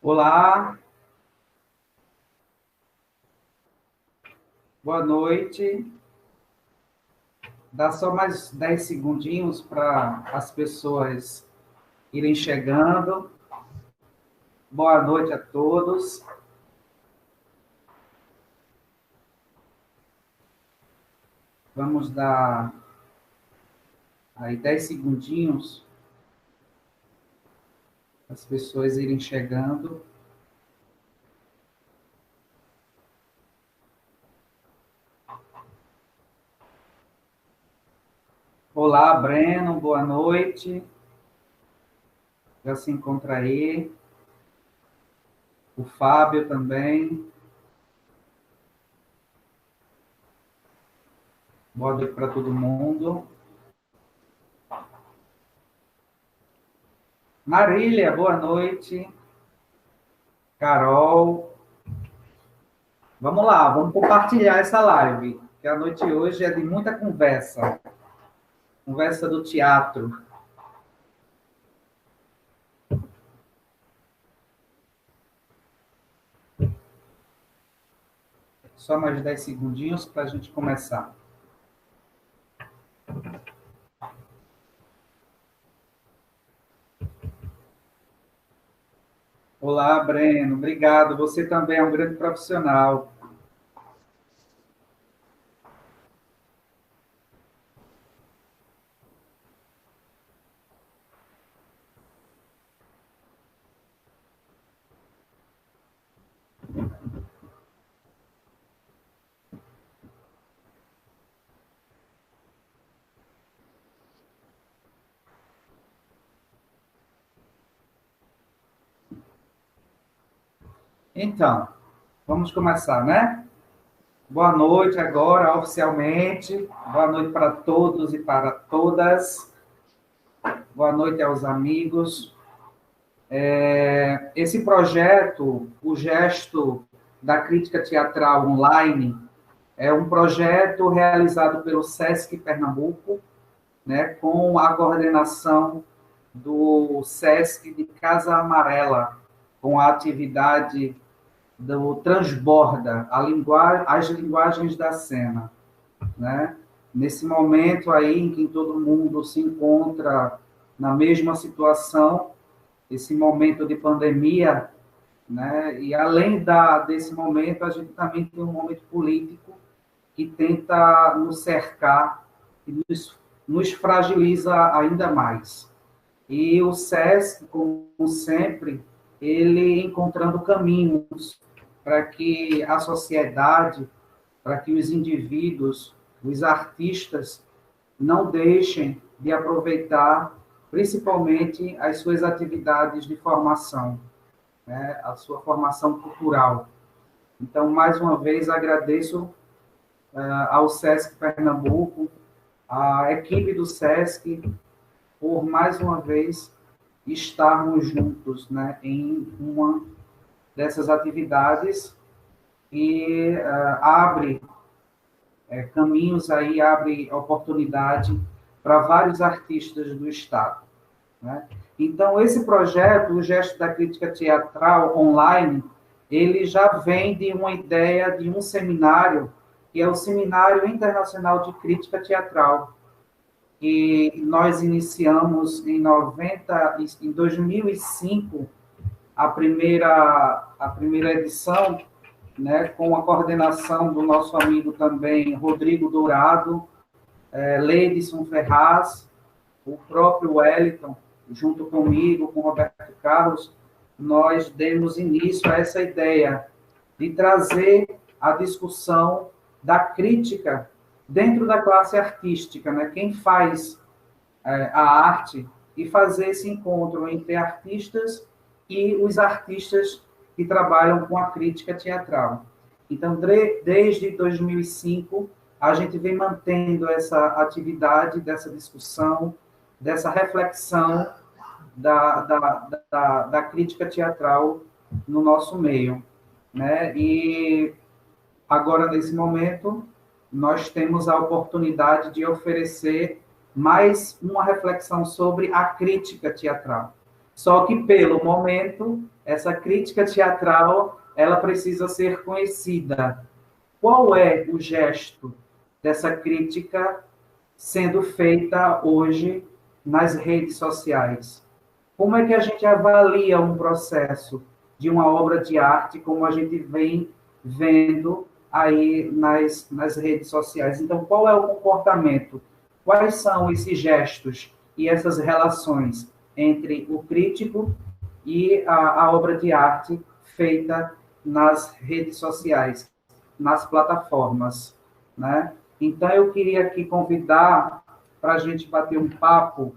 Olá, boa noite. Dá só mais 10 segundinhos para as pessoas irem chegando. Boa noite a todos. Vamos dar aí 10 segundinhos para as pessoas irem chegando. Olá, Breno, boa noite. Já se encontra aí. O Fábio também. Boa noite para todo mundo. Marília, boa noite. Carol. Vamos lá, vamos compartilhar essa live, que a noite hoje é de muita conversa. Conversa do teatro. Só mais 10 segundinhos para a gente começar. Olá, Breno. Obrigado. Você também é um grande profissional. Então, vamos começar, né? Boa noite agora, oficialmente. Boa noite para todos e para todas. Boa noite aos amigos. Esse projeto, o Gesto da Crítica Teatral Online, é um projeto realizado pelo SESC Pernambuco, né, com a coordenação do SESC de Casa Amarela, com a atividade do Transborda, as linguagens da cena, né? Nesse momento aí em que todo mundo se encontra na mesma situação, esse momento de pandemia, né? E além desse momento, a gente também tem um momento político que tenta nos cercar e nos fragiliza ainda mais. E o SESC, como sempre, ele encontrando caminhos para que a sociedade, para que os indivíduos, os artistas, não deixem de aproveitar, principalmente, as suas atividades de formação, né? A sua formação cultural. Então, mais uma vez, agradeço ao SESC Pernambuco, à equipe do SESC, por mais uma vez estarmos juntos, né, em uma dessas atividades e abre caminhos aí, abre oportunidade para vários artistas do Estado, né? Então, esse projeto, o Gesto da Crítica Teatral Online, ele já vem de uma ideia de um seminário, que é o Seminário Internacional de Crítica Teatral, que nós iniciamos em 2005, a primeira edição, né, com a coordenação do nosso amigo também, Rodrigo Dourado, Leidson Ferraz, o próprio Wellington, junto comigo, com Roberto Carlos, nós demos início a essa ideia de trazer a discussão da crítica dentro da classe artística, né? Quem faz a arte, e fazer esse encontro entre artistas e os artistas que trabalham com a crítica teatral. Então, desde 2005, a gente vem mantendo essa atividade, dessa discussão, dessa reflexão da crítica teatral no nosso meio, né? E agora, nesse momento, nós temos a oportunidade de oferecer mais uma reflexão sobre a crítica teatral. Só que, pelo momento, essa crítica teatral, ela precisa ser conhecida. Qual é o gesto dessa crítica sendo feita hoje nas redes sociais? Como é que a gente avalia um processo de uma obra de arte, como a gente vem vendo aí nas redes sociais? Então, qual é o comportamento? Quais são esses gestos e essas relações entre o crítico e a obra de arte feita nas redes sociais, nas plataformas, né? Então, eu queria aqui convidar para a gente bater um papo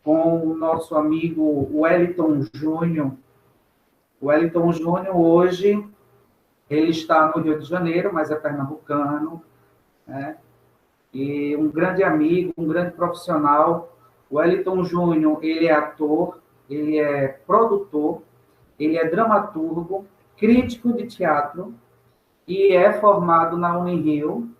com o nosso amigo Wellington Júnior. O Wellington Júnior, hoje, ele está no Rio de Janeiro, mas é pernambucano, né? E um grande amigo, um grande profissional. O Wellington Júnior, ele é ator, ele é produtor, ele é dramaturgo, crítico de teatro e é formado na Unirio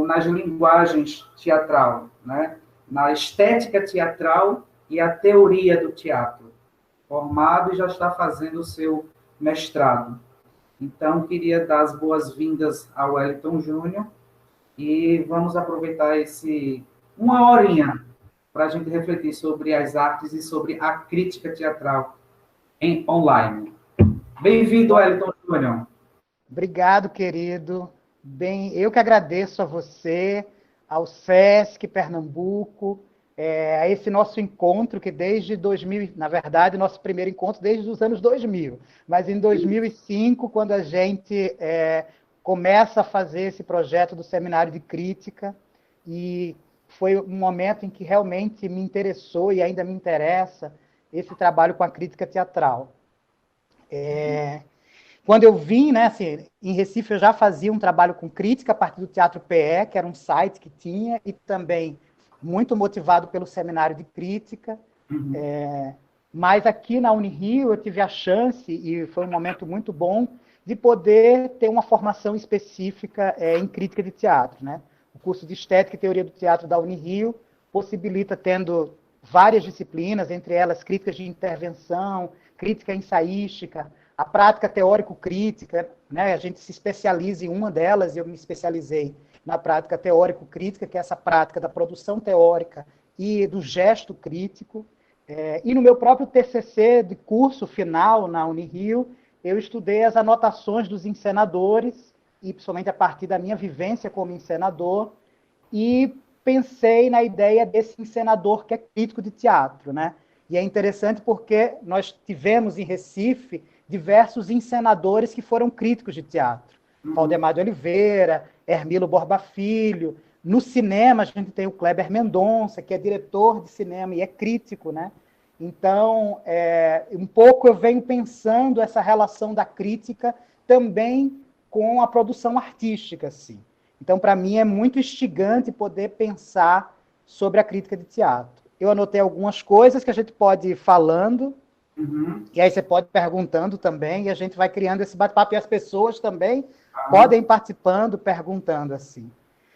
nas linguagens teatral, né? Na estética teatral e a teoria do teatro. Formado e já está fazendo o seu mestrado. Então, queria dar as boas-vindas ao Wellington Júnior e vamos aproveitar uma horinha para a gente refletir sobre as artes e sobre a crítica teatral online. Bem-vindo, Wellington Júnior. Obrigado, querido. Bem, eu que agradeço a você, ao SESC Pernambuco, a esse nosso encontro que desde 2000, na verdade, nosso primeiro encontro desde os anos 2000, mas em 2005, quando a gente começa a fazer esse projeto do Seminário de Crítica, e foi um momento em que realmente me interessou e ainda me interessa esse trabalho com a crítica teatral. Quando eu vim, né, assim, em Recife, eu já fazia um trabalho com crítica a partir do Teatro PE, que era um site que tinha, e também muito motivado pelo seminário de crítica. Mas aqui na Unirio eu tive a chance, e foi um momento muito bom, de poder ter uma formação específica em crítica de teatro, né? O curso de Estética e Teoria do Teatro da Unirio possibilita, tendo várias disciplinas, entre elas críticas de intervenção, crítica ensaística, a prática teórico-crítica, né? A gente se especializa em uma delas, e eu me especializei na prática teórico-crítica, que é essa prática da produção teórica e do gesto crítico. E no meu próprio TCC de curso final na Unirio, eu estudei as anotações dos encenadores, e principalmente a partir da minha vivência como encenador, e pensei na ideia desse encenador que é crítico de teatro, né? E é interessante porque nós tivemos em Recife diversos encenadores que foram críticos de teatro. Valdemar de Oliveira, Hermilo Borba Filho. No cinema, a gente tem o Kleber Mendonça, que é diretor de cinema e é crítico, né? Então, um pouco eu venho pensando essa relação da crítica também com a produção artística, assim. Então, para mim, é muito instigante poder pensar sobre a crítica de teatro. Eu anotei algumas coisas que a gente pode ir falando, e aí você pode ir perguntando também, e a gente vai criando esse bate-papo, e as pessoas também podem ir participando, perguntando, assim.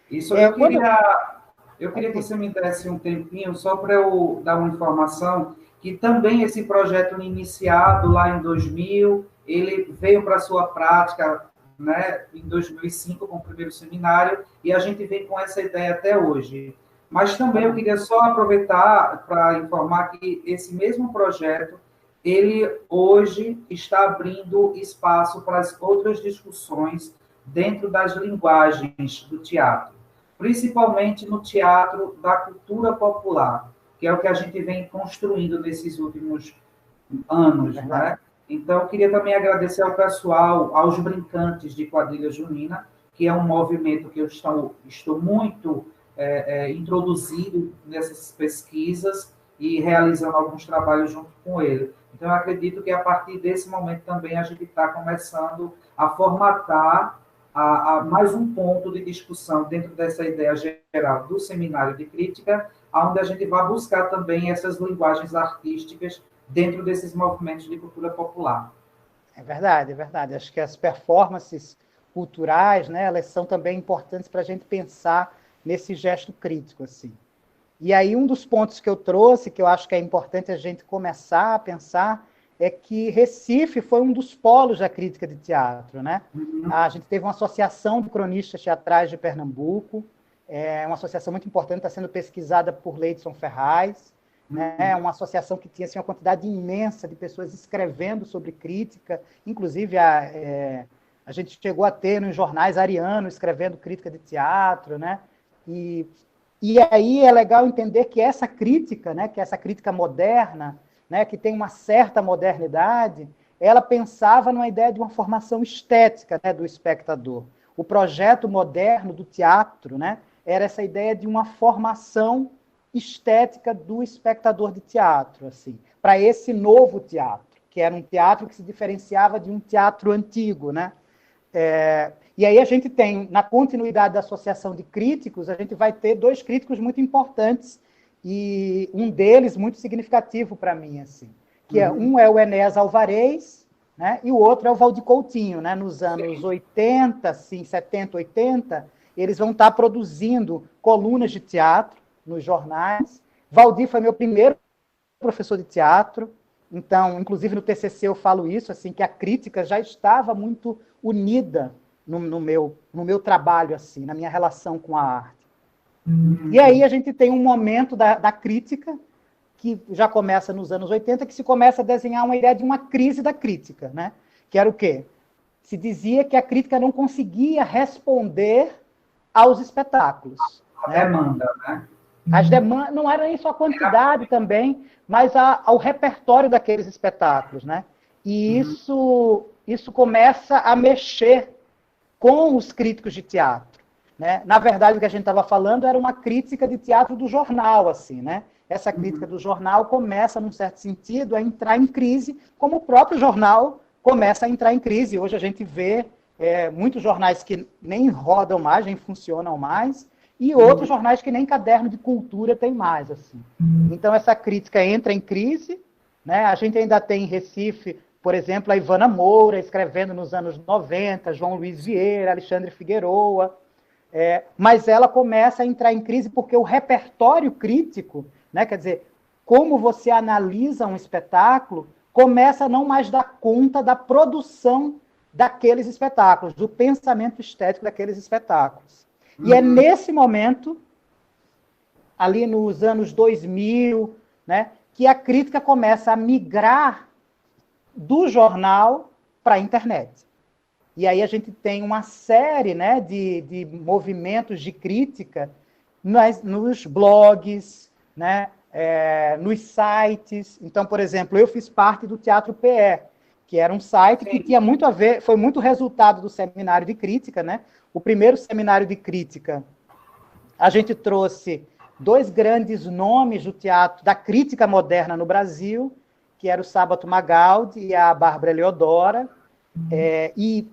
Isso eu queria que você me desse um tempinho, só para eu dar uma informação, que também esse projeto iniciado lá em 2000, ele veio para a sua prática, né, em 2005, com o primeiro seminário, e a gente vem com essa ideia até hoje. Mas também eu queria só aproveitar para informar que esse mesmo projeto, ele hoje está abrindo espaço para as outras discussões dentro das linguagens do teatro, principalmente no teatro da cultura popular, que é o que a gente vem construindo nesses últimos anos, né? Então, eu queria também agradecer ao pessoal, aos brincantes de quadrilha junina, que é um movimento que eu estou muito introduzido nessas pesquisas e realizando alguns trabalhos junto com ele. Então, eu acredito que a partir desse momento também a gente está começando a formatar a mais um ponto de discussão dentro dessa ideia geral do seminário de crítica, onde a gente vai buscar também essas linguagens artísticas dentro desses movimentos de cultura popular. É verdade, é verdade. Acho que as performances culturais, né, elas são também importantes para a gente pensar nesse gesto crítico, assim. E aí um dos pontos que eu trouxe, que eu acho que é importante a gente começar a pensar, é que Recife foi um dos polos da crítica de teatro, né? A gente teve uma associação de cronistas teatrais de Pernambuco, uma associação muito importante, está sendo pesquisada por Leidson Ferraz, né? Uma associação que tinha assim, uma quantidade imensa de pessoas escrevendo sobre crítica, inclusive a gente chegou a ter nos jornais Ariano escrevendo crítica de teatro, né? E aí é legal entender que essa crítica, né, que essa crítica moderna, né, que tem uma certa modernidade, ela pensava numa ideia de uma formação estética, né, do espectador. O projeto moderno do teatro, né, era essa ideia de uma formação estética do espectador de teatro, assim, para esse novo teatro, que era um teatro que se diferenciava de um teatro antigo, né? E aí a gente tem, na continuidade da Associação de Críticos, a gente vai ter dois críticos muito importantes, e um deles muito significativo para mim, assim, que um é o Enéas Alvarez, né, e o outro é o Valdir Coutinho, né, nos anos 80, assim, 70, 80, eles vão estar produzindo colunas de teatro nos jornais. Valdir foi meu primeiro professor de teatro, então, inclusive no TCC eu falo isso, assim, que a crítica já estava muito unida no meu trabalho, assim, na minha relação com a arte. E aí a gente tem um momento da crítica, que já começa nos anos 80, que se começa a desenhar uma ideia de uma crise da crítica, né? Que era o quê? Se dizia que a crítica não conseguia responder aos espetáculos. A demanda, né? As demandas, não era nem só a quantidade também, mas ao repertório daqueles espetáculos, né? E isso começa a mexer com os críticos de teatro, né? Na verdade, o que a gente estava falando era uma crítica de teatro do jornal, assim, né? Essa crítica do jornal começa, num certo sentido, a entrar em crise, como o próprio jornal começa a entrar em crise. Hoje a gente vê muitos jornais que nem rodam mais, nem funcionam mais, e outros jornais que nem caderno de cultura tem mais, assim. Então essa crítica entra em crise, né? A gente ainda tem em Recife, por exemplo, a Ivana Moura escrevendo nos anos 90, João Luiz Vieira, Alexandre Figueroa, mas ela começa a entrar em crise porque o repertório crítico, né, quer dizer, como você analisa um espetáculo, começa a não mais dar conta da produção daqueles espetáculos, do pensamento estético daqueles espetáculos. E é nesse momento, ali nos anos 2000, né, que a crítica começa a migrar do jornal para a internet. E aí a gente tem uma série, né, de movimentos de crítica nos blogs, né, nos sites. Então, por exemplo, eu fiz parte do Teatro PE, que era um site que tinha muito a ver, foi muito resultado do seminário de crítica, né? O primeiro seminário de crítica, a gente trouxe dois grandes nomes do teatro, da crítica moderna no Brasil, que era o Sábato Magaldi e a Bárbara Eleodora, e,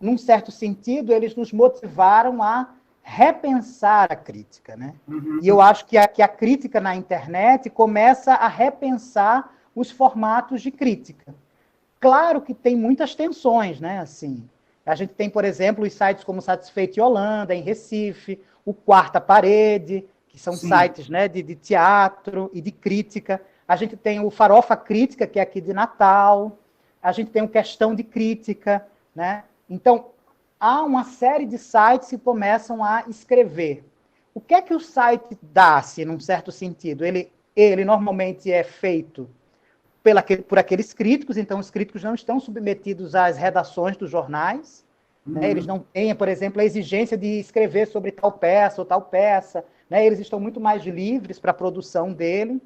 num certo sentido, eles nos motivaram a repensar a crítica, né? E eu acho que a crítica na internet começa a repensar os formatos de crítica. Claro que tem muitas tensões, né? Assim, a gente tem, por exemplo, os sites como Satisfeito e Holanda, em Recife, o Quarta Parede, que são sites, né, de teatro e de crítica. A gente tem o Farofa Crítica, que é aqui de Natal. A gente tem o Questão de Crítica, né? Então, há uma série de sites que começam a escrever. O que é que o site dá, assim, num certo sentido? Ele normalmente é feito por aqueles críticos, então os críticos não estão submetidos às redações dos jornais, né? Eles não têm, por exemplo, a exigência de escrever sobre tal peça ou tal peça, né? Eles estão muito mais livres para a produção dele.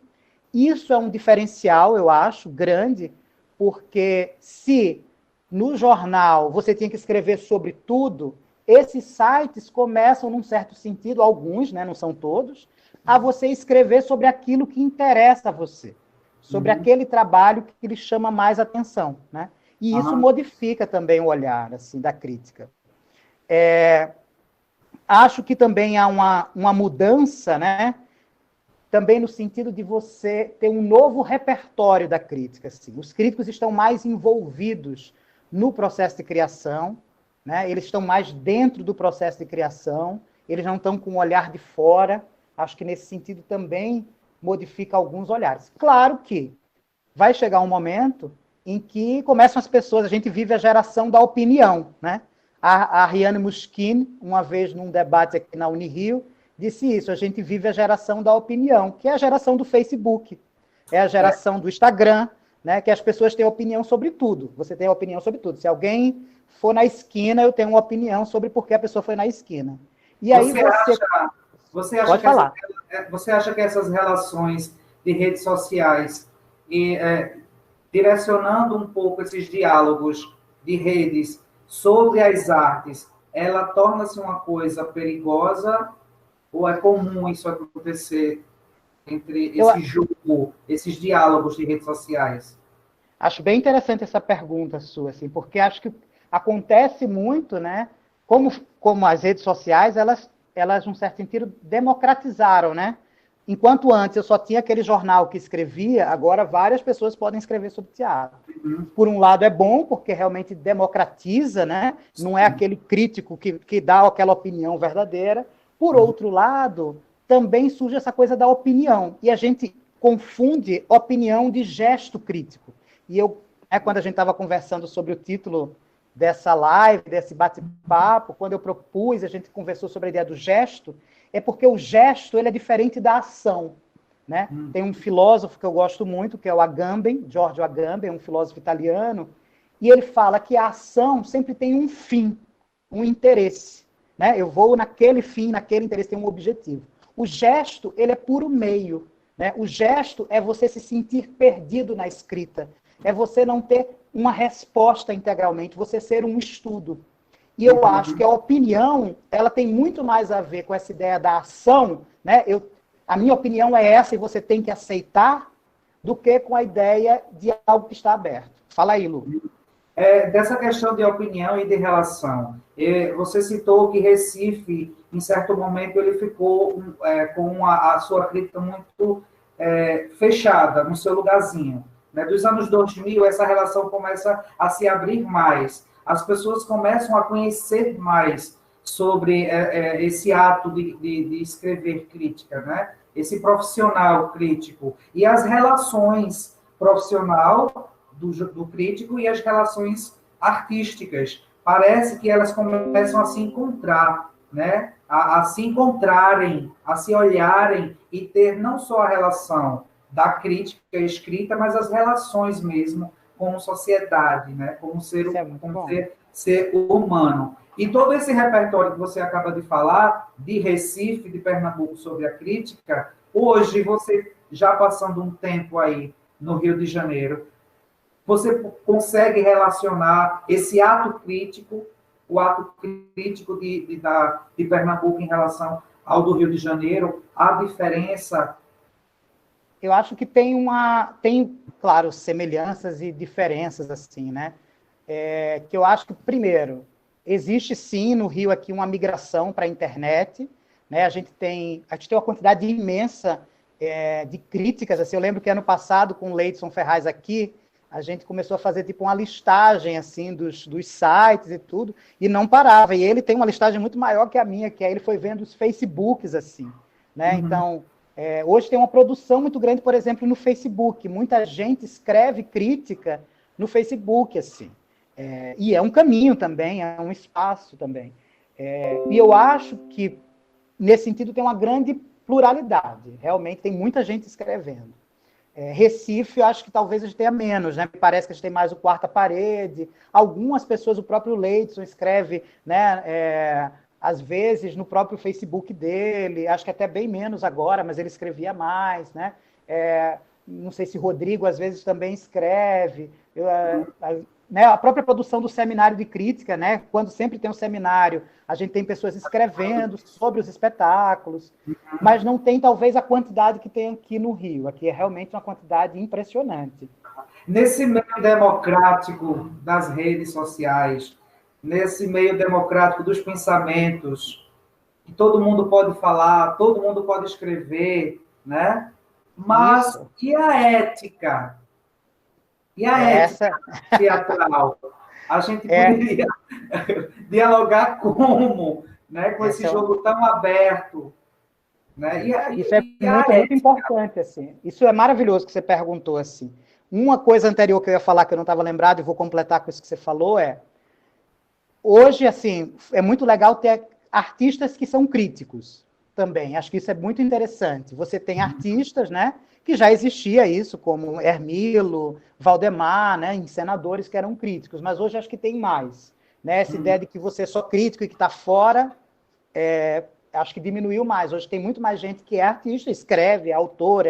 Isso é um diferencial, eu acho, grande, porque se no jornal você tinha que escrever sobre tudo, esses sites começam, num certo sentido, alguns, né, não são todos, a você escrever sobre aquilo que interessa a você, sobre aquele trabalho que lhe chama mais atenção, né? E isso modifica também o olhar, assim, da crítica. Acho que também há uma mudança, né? Também no sentido de você ter um novo repertório da crítica. Assim. Os críticos estão mais envolvidos no processo de criação, né? Eles estão mais dentro do processo de criação, eles não estão com o olhar de fora. Acho que nesse sentido também modifica alguns olhares. Claro que vai chegar um momento em que começam as pessoas, a gente vive a geração da opinião, né? A Ariane Muschin, uma vez num debate aqui na Unirio, disse isso, a gente vive a geração da opinião, que é a geração do Facebook, é a geração do Instagram, né? Que as pessoas têm opinião sobre tudo, você tem opinião sobre tudo. Se alguém for na esquina, eu tenho uma opinião sobre por que a pessoa foi na esquina. E aí pode falar. Você acha que essas relações de redes sociais e direcionando um pouco esses diálogos de redes sobre as artes, ela torna-se uma coisa perigosa ou é comum isso acontecer entre esse jogo, esses diálogos de redes sociais? Acho bem interessante essa pergunta sua, assim, porque acho que acontece muito, né? Como as redes sociais, elas, num certo sentido, democratizaram, né? Enquanto antes eu só tinha aquele jornal que escrevia, agora várias pessoas podem escrever sobre teatro. Por um lado é bom, porque realmente democratiza, né? Não é aquele crítico que dá aquela opinião verdadeira. Por outro lado, também surge essa coisa da opinião. E a gente confunde opinião de gesto crítico. E quando a gente estava conversando sobre o título dessa live, desse bate-papo, quando eu propus, a gente conversou sobre a ideia do gesto, é porque o gesto ele é diferente da ação, né? Tem um filósofo que eu gosto muito, que é o Agamben, Giorgio Agamben, um filósofo italiano, e ele fala que a ação sempre tem um fim, um interesse, né? Eu vou naquele fim, naquele interesse, tem um objetivo. O gesto, ele é puro meio, né? O gesto é você se sentir perdido na escrita, é você não ter uma resposta integralmente, você ser um estudo. E eu acho que a opinião, ela tem muito mais a ver com essa ideia da ação, né? A minha opinião é essa e você tem que aceitar, do que com a ideia de algo que está aberto. Fala aí, Lu. Dessa questão de opinião e de relação, você citou que Recife, em certo momento, ele ficou com a sua crítica muito fechada, no seu lugarzinho. Né? Dos anos 2000, essa relação começa a se abrir mais. As pessoas começam a conhecer mais sobre esse ato de escrever crítica, né? Esse profissional crítico. E as relações profissional do crítico e as relações artísticas. Parece que elas começam a se encontrar, né? A se encontrarem, a se olharem e ter não só a relação da crítica escrita, mas as relações mesmo como sociedade, né? Como ser humano. E todo esse repertório que você acaba de falar, de Recife, de Pernambuco, sobre a crítica, hoje, você já passando um tempo aí no Rio de Janeiro, você consegue relacionar esse ato crítico, o ato crítico de Pernambuco em relação ao do Rio de Janeiro, a diferença? Eu acho que tem, claro, semelhanças e diferenças, assim, né? Que eu acho que, primeiro, existe sim no Rio aqui uma migração para a internet, né? A gente tem uma quantidade imensa de críticas. Assim, eu lembro que ano passado, com o Leidson Ferraz aqui, a gente começou a fazer tipo uma listagem assim dos sites e tudo, e não parava. E ele tem uma listagem muito maior que a minha, que aí ele foi vendo os Facebooks, assim, né? Então, hoje tem uma produção muito grande, por exemplo, no Facebook. Muita gente escreve crítica no Facebook, assim. E é um caminho também, é um espaço também. E eu acho que, nesse sentido, tem uma grande pluralidade. Realmente, tem muita gente escrevendo. Recife, eu acho que talvez a gente tenha menos, né? Parece que a gente tem mais o Quarta Parede. Algumas pessoas, o próprio Leidson escreve, né? Às vezes, no próprio Facebook dele, acho que até bem menos agora, mas ele escrevia mais, né? Não sei se Rodrigo, às vezes, também escreve. Né, a própria produção do seminário de crítica, né? Quando sempre tem um seminário, a gente tem pessoas escrevendo sobre os espetáculos, mas não tem, talvez, a quantidade que tem aqui no Rio. Aqui é realmente uma quantidade impressionante. Nesse meio democrático das redes sociais, nesse meio democrático dos pensamentos, que todo mundo pode falar, todo mundo pode escrever, né? Mas Isso. E a ética? E a ética teatral? A gente poderia dialogar como, né, com esse jogo tão aberto? Né? Isso é muito importante, assim. Isso é maravilhoso que você perguntou, assim. Uma coisa anterior que eu ia falar que eu não estava lembrado e vou completar com isso que você falou hoje, assim, é muito legal ter artistas que são críticos também. Acho que isso é muito interessante. Você tem artistas, né, que já existia isso, como Hermilo, Valdemar, né, encenadores que eram críticos, mas hoje acho que tem mais. Né, essa ideia de que você é só crítico e que está fora, acho que diminuiu mais. Hoje tem muito mais gente que é artista, escreve, é autor.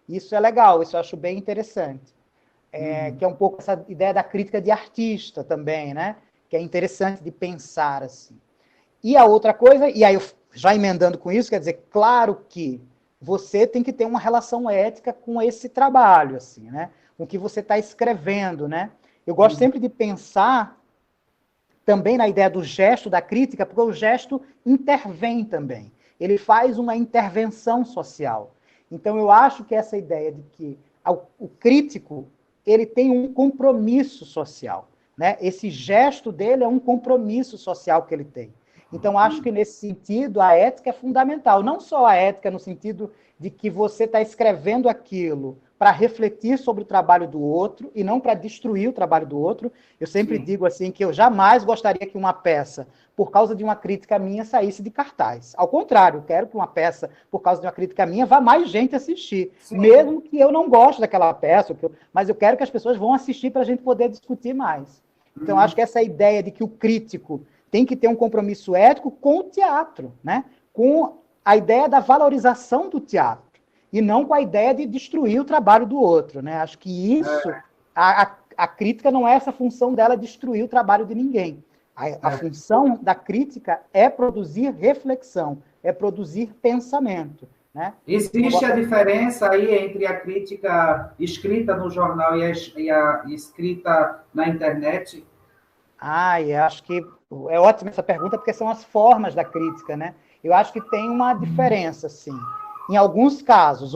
Isso é legal, isso eu acho bem interessante. Que é um pouco essa ideia da crítica de artista também, né? Que é interessante de pensar assim. E a outra coisa, e aí eu já emendando com isso, quer dizer, claro que você tem que ter uma relação ética com esse trabalho, assim, né? Com o que você está escrevendo, né? Eu gosto sempre de pensar também na ideia do gesto da crítica, porque o gesto intervém também. Ele faz uma intervenção social. Então, eu acho que essa ideia de que o crítico ele tem um compromisso social. Né? Esse gesto dele é um compromisso social que ele tem. Então, acho que, nesse sentido, a ética é fundamental. Não só a ética no sentido de que você está escrevendo aquilo para refletir sobre o trabalho do outro e não para destruir o trabalho do outro. Eu sempre digo assim que eu jamais gostaria que uma peça, por causa de uma crítica minha, saísse de cartaz. Ao contrário, eu quero que uma peça, por causa de uma crítica minha, vá mais gente assistir. Sim. Mesmo que eu não goste daquela peça, mas eu quero que as pessoas vão assistir para a gente poder discutir mais. Então, acho que essa ideia de que o crítico tem que ter um compromisso ético com o teatro, né? Com a ideia da valorização do teatro, e não com a ideia de destruir o trabalho do outro. Né? Acho que isso, a crítica não é essa função dela destruir o trabalho de ninguém. A função da crítica é produzir reflexão, é produzir pensamento. Né? Existe a diferença aí entre a crítica escrita no jornal e a escrita na internet? Eu acho que é ótima essa pergunta, porque são as formas da crítica, né? Eu acho que tem uma diferença, sim. Em alguns casos,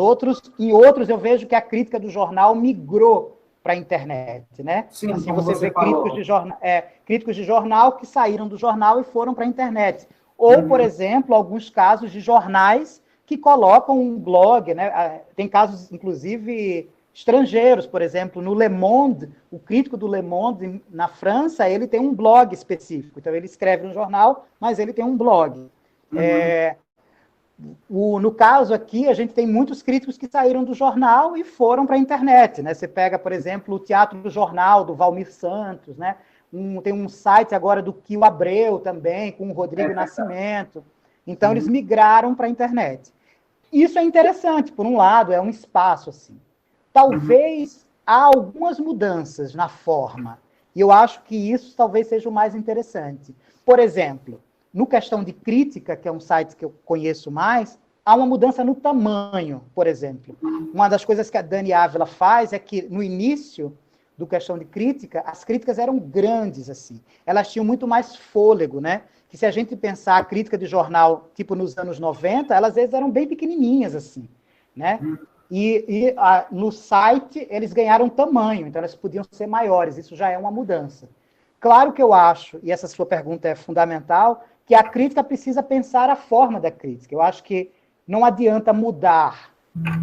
em outros eu vejo que a crítica do jornal migrou para a internet, né? Sim, assim, como você vê falou. críticos de jornal que saíram do jornal e foram para a internet. Ou, por exemplo, alguns casos de jornais que colocam um blog, né? Tem casos, inclusive, estrangeiros, por exemplo, no Le Monde, o crítico do Le Monde, na França, ele tem um blog específico. Então, ele escreve no jornal, mas ele tem um blog. No caso aqui, a gente tem muitos críticos que saíram do jornal e foram para a internet. Né? Você pega, por exemplo, o Teatro do Jornal, do Valmir Santos, né? Tem um site agora do Kio Abreu também, com o Rodrigo Nascimento. Então, eles migraram para a internet. Isso é interessante, por um lado, é um espaço assim. Talvez há algumas mudanças na forma, e eu acho que isso talvez seja o mais interessante. Por exemplo, no Questão de Crítica, que é um site que eu conheço mais, há uma mudança no tamanho, por exemplo. Uma das coisas que a Dani Ávila faz é que, no início do Questão de Crítica, as críticas eram grandes, assim. Elas tinham muito mais fôlego, né? Que se a gente pensar a crítica de jornal, tipo nos anos 90, elas às vezes eram bem pequenininhas, assim, né? No site eles ganharam tamanho, então elas podiam ser maiores, isso já é uma mudança. Claro que eu acho, e essa sua pergunta é fundamental, que a crítica precisa pensar a forma da crítica. Eu acho que não adianta mudar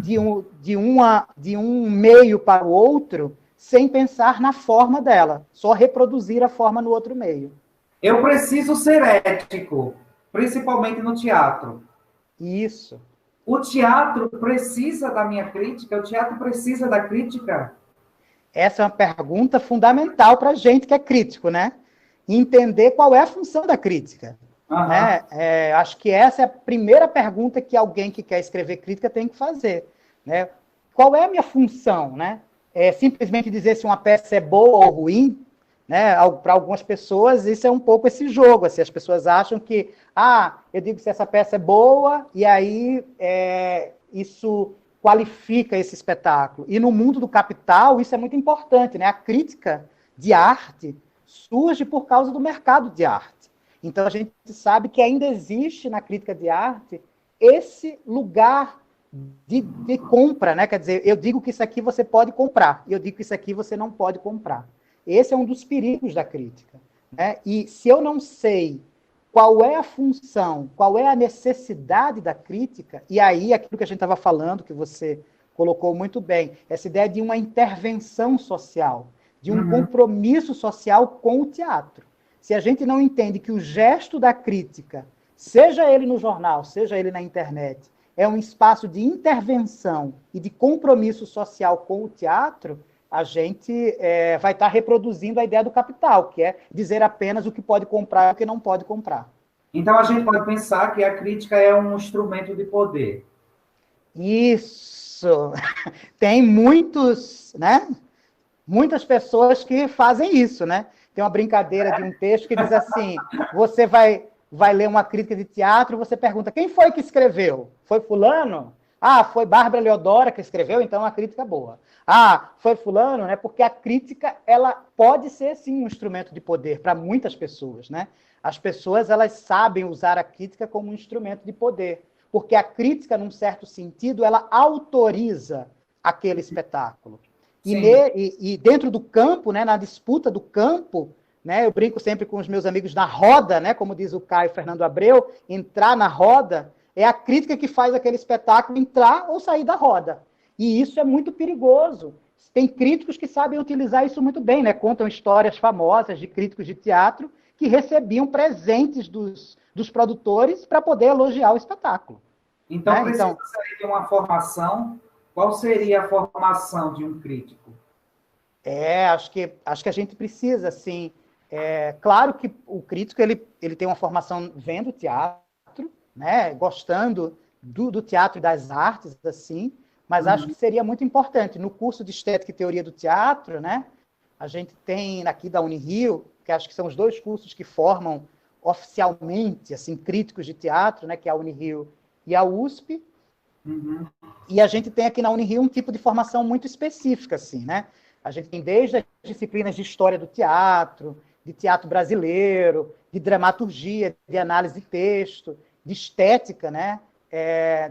de um meio para o outro sem pensar na forma dela, só reproduzir a forma no outro meio. Eu preciso ser ético, principalmente no teatro. Isso. O teatro precisa da minha crítica? O teatro precisa da crítica? Essa é uma pergunta fundamental para a gente que é crítico, né? Entender qual é a função da crítica. Né? Acho que essa é a primeira pergunta que alguém que quer escrever crítica tem que fazer. Né? Qual é a minha função? Né? É simplesmente dizer se uma peça é boa ou ruim? Né? Para algumas pessoas, isso é um pouco esse jogo. Assim, as pessoas acham que, eu digo se essa peça é boa, e aí isso qualifica esse espetáculo. E no mundo do capital, isso é muito importante. Né? A crítica de arte surge por causa do mercado de arte. Então, a gente sabe que ainda existe na crítica de arte esse lugar de compra. Né? Quer dizer, eu digo que isso aqui você pode comprar, e eu digo que isso aqui você não pode comprar. Esse é um dos perigos da crítica. Né? E se eu não sei qual é a função, qual é a necessidade da crítica, e aí aquilo que a gente estava falando, que você colocou muito bem, essa ideia de uma intervenção social, de um compromisso social com o teatro. Se a gente não entende que o gesto da crítica, seja ele no jornal, seja ele na internet, é um espaço de intervenção e de compromisso social com o teatro, a gente vai estar reproduzindo a ideia do capital, que é dizer apenas o que pode comprar e o que não pode comprar. Então, a gente pode pensar que a crítica é um instrumento de poder. Isso! Tem muitos, né? Muitas pessoas que fazem isso, né? Tem uma brincadeira de um texto que diz assim, você vai ler uma crítica de teatro, você pergunta, quem foi que escreveu? Foi fulano? Ah, foi Bárbara Leodora que escreveu, então a crítica é boa. Ah, foi fulano, né? Porque a crítica, ela pode ser, sim, um instrumento de poder para muitas pessoas, né? As pessoas, elas sabem usar a crítica como um instrumento de poder, porque a crítica, num certo sentido, ela autoriza aquele espetáculo. E dentro do campo, né, na disputa do campo, né, eu brinco sempre com os meus amigos na roda, né, como diz o Caio Fernando Abreu, entrar na roda é a crítica que faz aquele espetáculo entrar ou sair da roda. E isso é muito perigoso. Tem críticos que sabem utilizar isso muito bem, né? Contam histórias famosas de críticos de teatro que recebiam presentes dos produtores para poder elogiar o espetáculo. Então, né? precisa sair de uma formação. Qual seria a formação de um crítico? Acho que a gente precisa, assim, claro que o crítico ele tem uma formação vendo teatro, né, gostando do teatro e das artes, assim, mas acho que seria muito importante, no curso de Estética e Teoria do Teatro, né, a gente tem aqui da Unirio, que acho que são os 2 cursos que formam oficialmente, assim, críticos de teatro, né, que é a Unirio e a USP, e a gente tem aqui na Unirio um tipo de formação muito específica, assim, né? A gente tem desde as disciplinas de história do teatro, de teatro brasileiro, de dramaturgia, de análise de texto, de estética, né?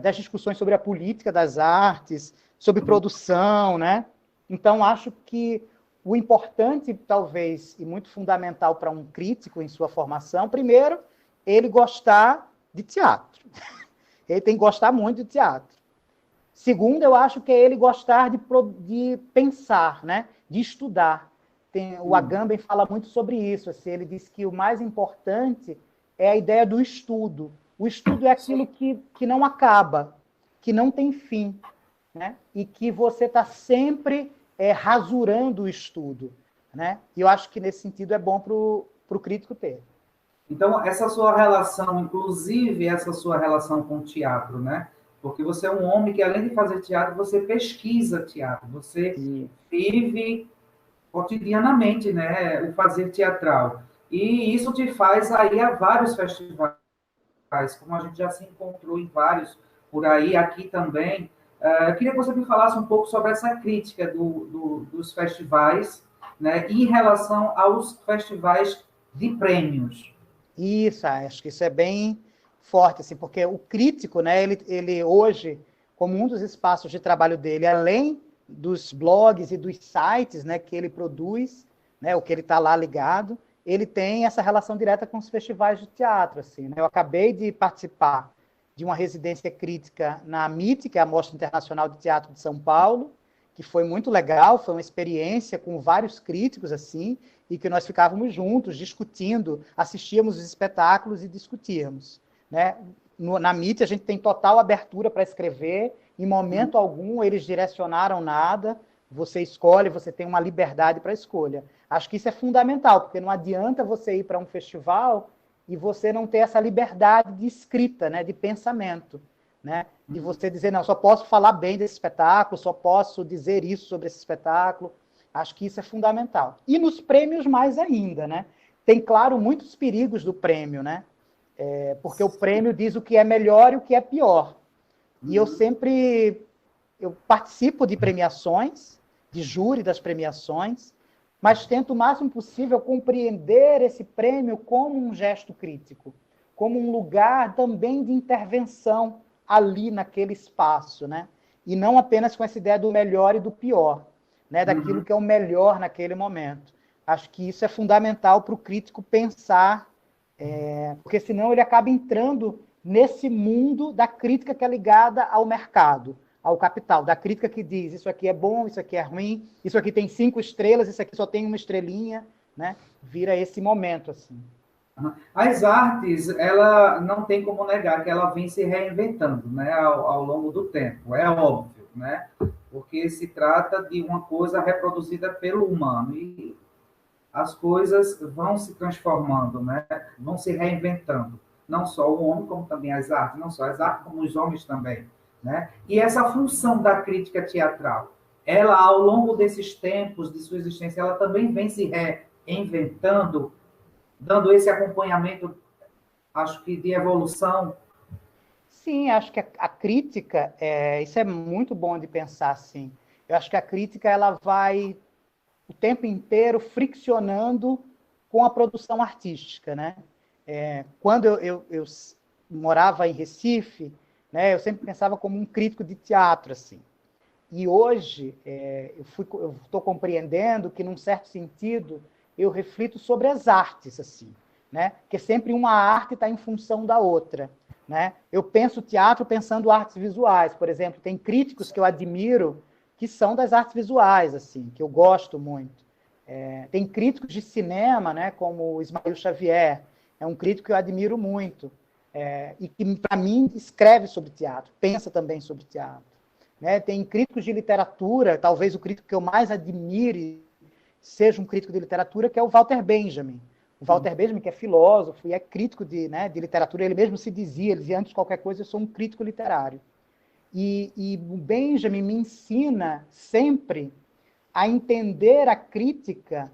Das discussões sobre a política das artes, sobre produção, né? Então, acho que o importante, talvez, e muito fundamental para um crítico em sua formação, primeiro, ele gostar de teatro. Ele tem que gostar muito de teatro. Segundo, eu acho que é ele gostar de pensar, né? De estudar. O Agamben fala muito sobre isso. Assim, ele diz que o mais importante é a ideia do estudo. O estudo é aquilo que não acaba, que não tem fim, né? E que você está sempre rasurando o estudo. Né? E eu acho que, nesse sentido, é bom para o crítico ter. Então, essa sua relação, inclusive essa sua relação com o teatro, né? Porque você é um homem que, além de fazer teatro, você pesquisa teatro, você vive cotidianamente, né, o fazer teatral. E isso te faz ir a vários festivais, como a gente já se encontrou em vários por aí, aqui também. Eu queria que você me falasse um pouco sobre essa crítica dos festivais, né, em relação aos festivais de prêmios. Isso, acho que isso é bem forte, assim, porque o crítico, né, ele hoje, como um dos espaços de trabalho dele, além dos blogs e dos sites, né, que ele produz, né, o que ele está lá ligado, ele tem essa relação direta com os festivais de teatro, assim, né? Eu acabei de participar de uma residência crítica na AMIT, que é a Mostra Internacional de Teatro de São Paulo, que foi muito legal, foi uma experiência com vários críticos, assim, e que nós ficávamos juntos, discutindo, assistíamos os espetáculos e discutíamos. Né? Na MIT, a gente tem total abertura para escrever, em momento algum eles direcionaram nada, você escolhe, você tem uma liberdade para escolha. Acho que isso é fundamental, porque não adianta você ir para um festival e você não ter essa liberdade de escrita, né, de pensamento. Né? De você dizer, não, só posso falar bem desse espetáculo, só posso dizer isso sobre esse espetáculo. Acho que isso é fundamental. E nos prêmios mais ainda, né? Tem, claro, muitos perigos do prêmio, né? Porque o prêmio diz o que é melhor e o que é pior. E eu participo de premiações, de júri das premiações, mas tento o máximo possível compreender esse prêmio como um gesto crítico, como um lugar também de intervenção ali naquele espaço, né? E não apenas com essa ideia do melhor e do pior, né? Daquilo que é o melhor naquele momento. Acho que isso é fundamental para o crítico pensar, porque senão ele acaba entrando nesse mundo da crítica que é ligada ao mercado, ao capital, da crítica que diz isso aqui é bom, isso aqui é ruim, isso aqui tem 5 estrelas, isso aqui só tem uma estrelinha, né? Vira esse momento, assim. As artes, ela não tem como negar que ela vem se reinventando, né, ao longo do tempo, é óbvio, né? Porque se trata de uma coisa reproduzida pelo humano e as coisas vão se transformando, né? Vão se reinventando. Não só o homem, como também as artes, não só as artes, como os homens também, né? E essa função da crítica teatral, ela, ao longo desses tempos de sua existência, ela também vem se reinventando, dando esse acompanhamento, acho que de evolução. Sim, acho que a crítica, isso é muito bom de pensar assim. Eu acho que a crítica ela vai o tempo inteiro friccionando com a produção artística, né? Quando eu morava em Recife, né, eu sempre pensava como um crítico de teatro, assim. E hoje eu estou compreendendo que, num certo sentido, eu reflito sobre as artes, assim, né? Que sempre uma arte está em função da outra, né? Eu penso teatro pensando artes visuais, por exemplo. Tem críticos que eu admiro que são das artes visuais, assim, que eu gosto muito. Tem críticos de cinema, né? Como o Ismael Xavier, é um crítico que eu admiro muito, e que, para mim, escreve sobre teatro, pensa também sobre teatro. Né? Tem críticos de literatura, talvez o crítico que eu mais admire seja um crítico de literatura, que é o Walter Benjamin. O Walter Benjamin, que é filósofo e é crítico de literatura, ele mesmo se dizia, ele dizia, antes de qualquer coisa, eu sou um crítico literário. E o Benjamin me ensina sempre a entender a crítica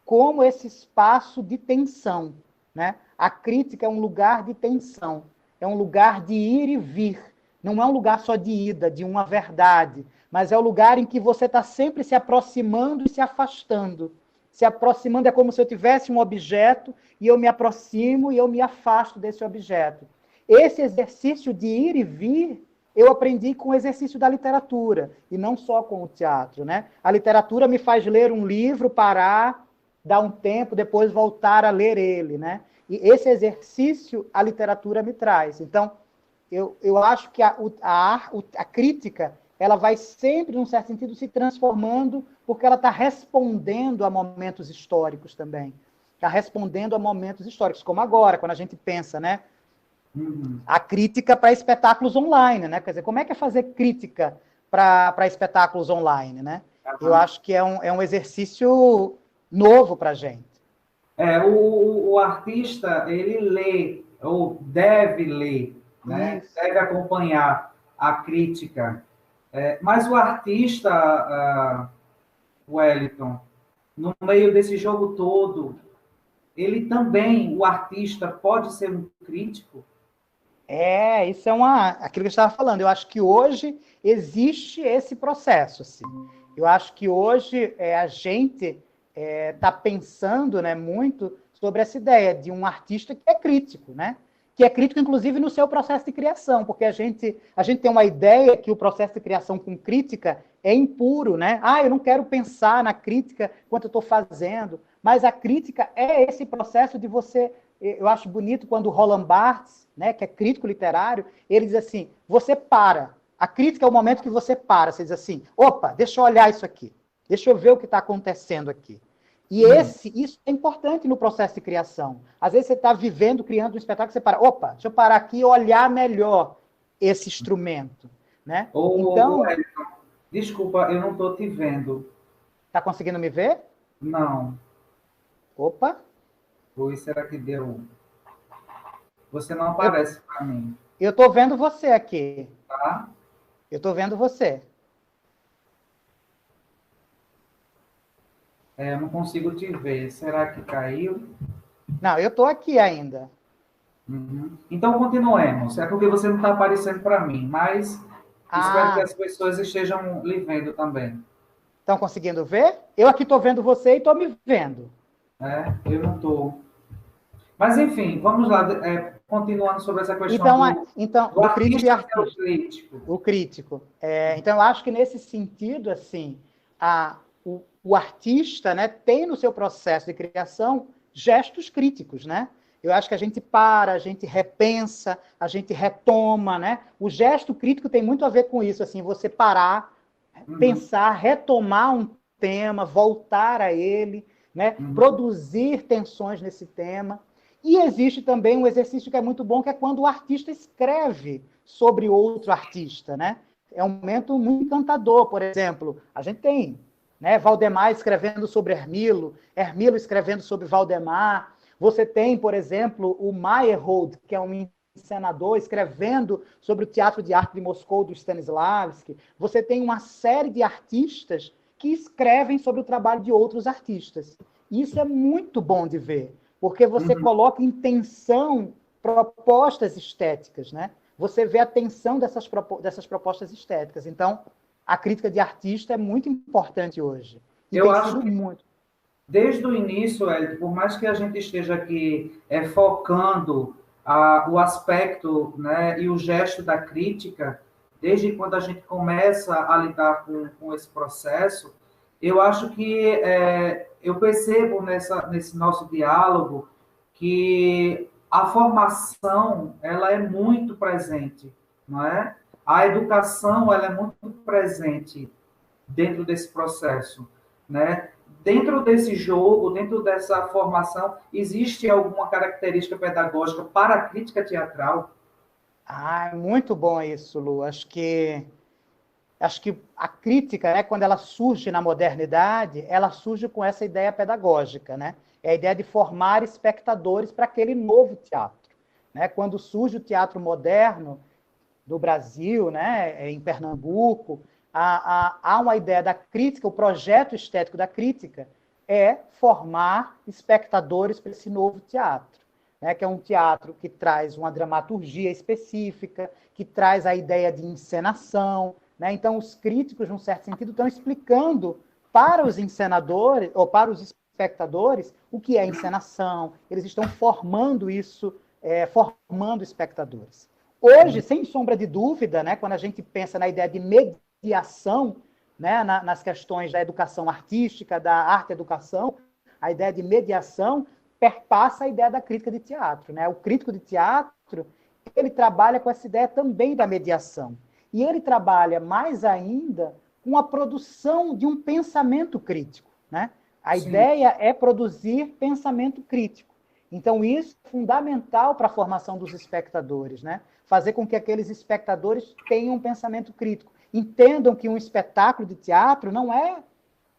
como esse espaço de tensão, né? A crítica é um lugar de tensão, é um lugar de ir e vir, não é um lugar só de ida, de uma verdade, mas é o lugar em que você está sempre se aproximando e se afastando. Se aproximando é como se eu tivesse um objeto e eu me aproximo e eu me afasto desse objeto. Esse exercício de ir e vir eu aprendi com o exercício da literatura, e não só com o teatro, né? A literatura me faz ler um livro, parar, dar um tempo, depois voltar a ler ele, né? E esse exercício a literatura me traz. Então, eu acho que a crítica ela vai sempre, num certo sentido, se transformando, porque ela está respondendo a momentos históricos também. Está respondendo a momentos históricos, como agora, quando a gente pensa, né? A crítica para espetáculos online, né? Quer dizer, como é que é fazer crítica para espetáculos online, né? Eu acho que é um exercício novo para a gente. O artista, ele lê, ou deve ler, né? Deve acompanhar a crítica. Mas o artista, Wellington, no meio desse jogo todo, ele também, o artista, pode ser um crítico? Isso é aquilo que eu estava falando. Eu acho que hoje existe esse processo. Assim. Eu acho que hoje a gente está pensando, né, muito sobre essa ideia de um artista que é crítico, né? Que é crítico, inclusive, no seu processo de criação, porque a gente tem uma ideia que o processo de criação com crítica é impuro, né? Eu não quero pensar na crítica enquanto eu estou fazendo, mas a crítica é esse processo de você. Eu acho bonito quando o Roland Barthes, né, que é crítico literário, ele diz assim: você para. A crítica é o momento que você para. Você diz assim: opa, deixa eu olhar isso aqui. Deixa eu ver o que está acontecendo aqui. E isso é importante no processo de criação. Às vezes você está vivendo, criando um espetáculo, você para. Opa, deixa eu parar aqui e olhar melhor esse instrumento. Né? Então, desculpa, eu não estou te vendo. Está conseguindo me ver? Não. Opa. Oi, será que deu? Você não aparece para mim. Eu estou vendo você aqui. Tá? Eu estou vendo você. Eu não consigo te ver. Será que caiu? Não, eu estou aqui ainda. Então, continuemos. É porque você não está aparecendo para mim, mas espero que as pessoas estejam lhe vendo também. Estão conseguindo ver? Eu aqui estou vendo você e estou me vendo. Eu não estou. Mas, enfim, vamos lá. Continuando sobre essa questão do crítico e artista. Crítico. O crítico. Então, eu acho que, nesse sentido, assim, o artista, né, tem no seu processo de criação gestos críticos, né? Eu acho que a gente para, a gente repensa, a gente retoma, né? O gesto crítico tem muito a ver com isso, assim, você parar, pensar, retomar um tema, voltar a ele, né? Produzir tensões nesse tema. E existe também um exercício que é muito bom, que é quando o artista escreve sobre outro artista, né? É um momento muito encantador, por exemplo. A gente tem, né, Valdemar escrevendo sobre Hermilo, Hermilo escrevendo sobre Valdemar. Você tem, por exemplo, o Meyerhold, que é um encenador, escrevendo sobre o Teatro de Arte de Moscou, do Stanislavski. Você tem uma série de artistas que escrevem sobre o trabalho de outros artistas. Isso é muito bom de ver, porque você coloca em tensão propostas estéticas, né? Você vê a tensão dessas propostas estéticas. Então, a crítica de artista é muito importante hoje. E Eu tem acho sido que muito. desde o início, Hélio, por mais que a gente esteja aqui focando o aspecto, né, e o gesto da crítica, desde quando a gente começa a lidar com esse processo, eu acho que eu percebo nesse nosso diálogo que a formação ela é muito presente, não é? A educação ela é muito presente dentro desse processo, né? Dentro desse jogo, dentro dessa formação, existe alguma característica pedagógica para a crítica teatral? Ah, muito bom isso, Lu. Acho que a crítica, né, quando ela surge na modernidade, ela surge com essa ideia pedagógica, né? É a ideia de formar espectadores para aquele novo teatro, né? Quando surge o teatro moderno do Brasil, né, em Pernambuco, há uma ideia da crítica, o projeto estético da crítica é formar espectadores para esse novo teatro, né, que é um teatro que traz uma dramaturgia específica, que traz a ideia de encenação, né? Então, os críticos, num certo sentido, estão explicando para os encenadores, ou para os espectadores, o que é encenação, eles estão formando isso, formando espectadores. Hoje, sem sombra de dúvida, né, quando a gente pensa na ideia de mediação, né, nas questões da educação artística, da arte-educação, a ideia de mediação perpassa a ideia da crítica de teatro, né? O crítico de teatro, ele trabalha com essa ideia também da mediação. E ele trabalha mais ainda com a produção de um pensamento crítico, né? A Sim. ideia é produzir pensamento crítico. Então, isso é fundamental para a formação dos espectadores, né? Fazer com que aqueles espectadores tenham um pensamento crítico. Entendam que um espetáculo de teatro não é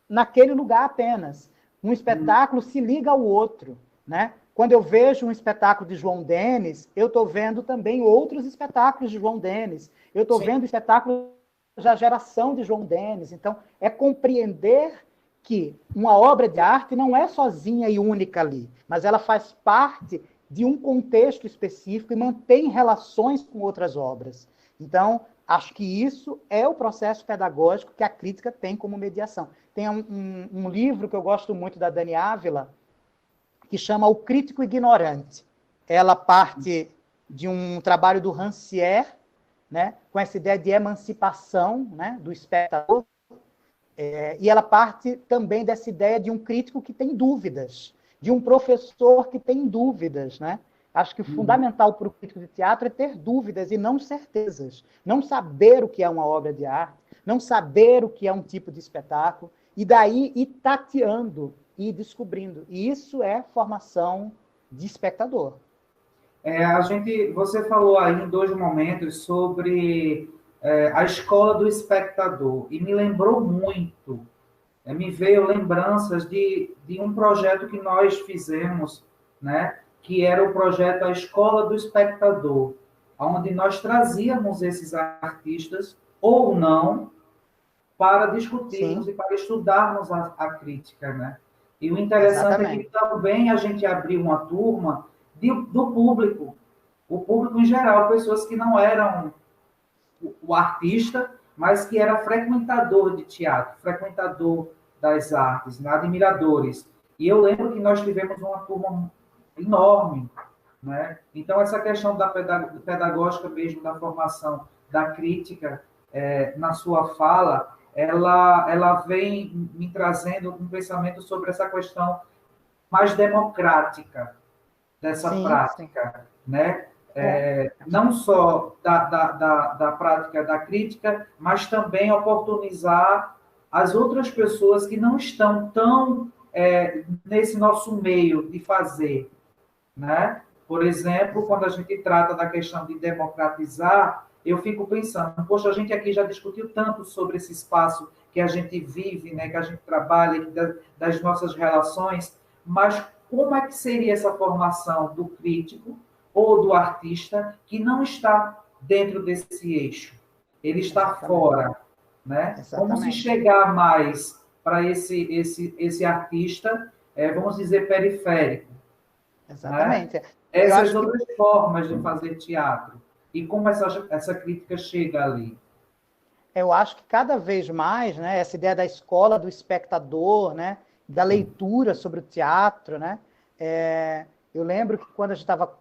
naquele lugar apenas. Um espetáculo se liga ao outro, né? Quando eu vejo um espetáculo de João Denis, eu estou vendo também outros espetáculos de João Denis. Eu estou vendo espetáculos da geração de João Denis. Então, é compreender que uma obra de arte não é sozinha e única ali, mas ela faz parte de um contexto específico e mantém relações com outras obras. Então, acho que isso é o processo pedagógico que a crítica tem como mediação. Tem um livro que eu gosto muito da Dani Ávila, que chama O Crítico Ignorante. Ela parte de um trabalho do Rancière, né, com essa ideia de emancipação, né, do espectador, e ela parte também dessa ideia de um crítico que tem dúvidas, de um professor que tem dúvidas, né? Acho que o fundamental para o crítico de teatro é ter dúvidas e não certezas. Não saber o que é uma obra de arte, não saber o que é um tipo de espetáculo, e daí ir tateando e descobrindo. E isso é formação de espectador. Você falou aí em dois momentos sobre a escola do espectador, e me lembrou muito, me veio lembranças de um projeto que nós fizemos, né, que era o projeto A Escola do Espectador, onde nós trazíamos esses artistas, ou não, para discutirmos Sim, e para estudarmos a crítica, né? E o interessante é que exatamente. também a gente abriu uma turma do público, o público em geral, pessoas que não eram o artista, mas que era frequentador de teatro, frequentador das artes, né? Admiradores. E eu lembro que nós tivemos uma turma enorme, né? Então, essa questão da pedagógica mesmo, da formação, da crítica, na sua fala, ela vem me trazendo um pensamento sobre essa questão mais democrática, dessa Sim, sim. prática, né? Não só da prática da crítica, mas também oportunizar as outras pessoas que não estão tão nesse nosso meio de fazer, né? Por exemplo, quando a gente trata da questão de democratizar, eu fico pensando, poxa, a gente aqui já discutiu tanto sobre esse espaço que a gente vive, né, que a gente trabalha, das nossas relações, mas como é que seria essa formação do crítico ou do artista que não está dentro desse eixo? Ele está Exatamente. fora, né? Como se Exatamente. chegar mais para esse artista, vamos dizer, periférico, né? Exatamente. Eu Essas acho que outras formas de fazer teatro. E como essa crítica chega ali. cada vez mais, né, essa ideia da escola do espectador, né, da leitura sobre o teatro, né, eu lembro que quando a gente estava